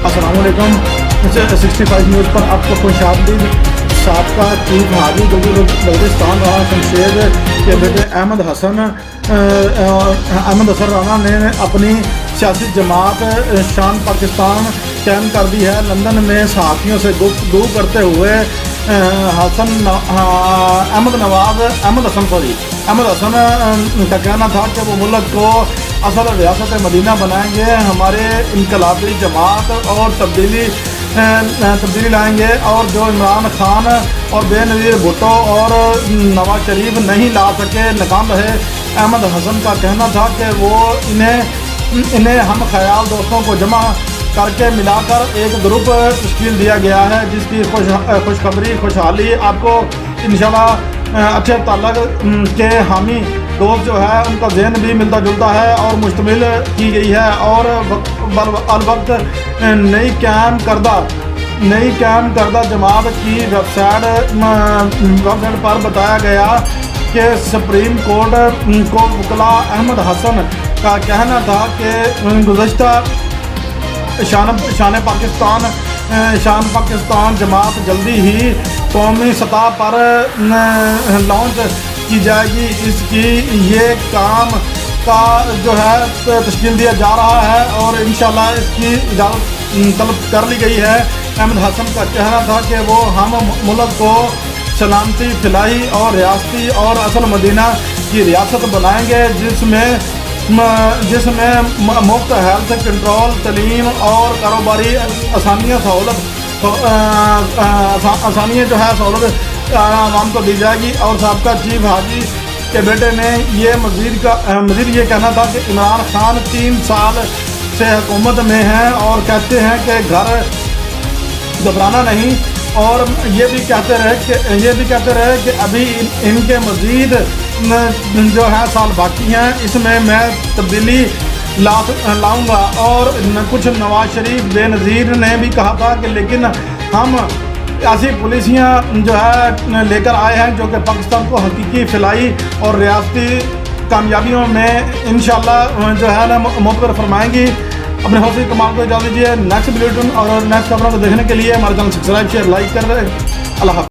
السلام علیکم 65 نیوز پر آپ کو خوش آمدید۔ سابقہ چیف حاجی بلوچستان رانا شمشید کے بیٹے احمد حسن رانا نے اپنی سیاسی جماعت شان پاکستان قائم کر دی ہے۔ لندن میں صحافیوں سے گفتگو کرتے ہوئے احمد حسن کا کہنا تھا کہ وہ ملک کو اصل ریاست مدینہ بنائیں گے، ہمارے انقلابی جماعت اور تبدیلی لائیں گے، اور جو عمران خان اور بے نظیر بھٹو اور نواز شریف نہیں لا سکے، ناکام رہے۔ احمد حسن کا کہنا تھا کہ وہ انہیں ہم خیال دوستوں کو جمع کر کے ملا کر ایک گروپ تشکیل دیا گیا ہے، جس کی خوشحالی آپ کو انشاءاللہ اچھے تعلق کے حامی دوست جو ہے ان کا ذہن بھی ملتا جلتا ہے اور مشتمل کی گئی ہے، اور الوقت نئی قائم کردہ جماعت کی ویب سائٹ پر بتایا گیا کہ سپریم کورٹ کو وکلا احمد حسن کا کہنا تھا کہ گزشتہ شان پاکستان جماعت جلدی ہی قومی سطح پر لانچ کی جائے گی۔ اس کی یہ کام کا جو ہے تشکیل دیا جا رہا ہے اور انشاءاللہ اس کی اجازت طلب کر لی گئی ہے۔ احمد حسن کا کہنا تھا کہ وہ ہم ملک کو سلامتی فلاحی اور ریاستی اور اصل مدینہ کی ریاست بنائیں گے، جس میں مفت ہیلتھ کنٹرول، تعلیم اور کاروباری آسانیاں سہولت عوام کو دی جائے گی۔ اور سابقہ چیف حاجی کے بیٹے نے یہ مزید یہ کہنا تھا کہ عمران خان 3 سال سے حکومت میں ہیں اور کہتے ہیں کہ گھر گھبرانا نہیں، اور یہ بھی کہتے رہے کہ ابھی ان کے مزید جو ہے سال باقی ہیں، اس میں تبدیلی لاؤں گا۔ اور کچھ نواز شریف بے نظیر نے بھی کہا تھا کہ لیکن ہم ایسی پالیسیاں جو ہے لے کر آئے ہیں جو کہ پاکستان کو حقیقی فلاحی اور ریاستی کامیابیوں میں انشاءاللہ جو ہے نا موثر فرمائیں گی۔ اپنے حوصلے کمال کو اجازت دیجیے۔ نیکسٹ بلیٹن اور نیکسٹ خبروں کو دیکھنے کے لیے ہمارے چینل سبسکرائب شیئر لائک کر رہے۔ اللہ حافظ۔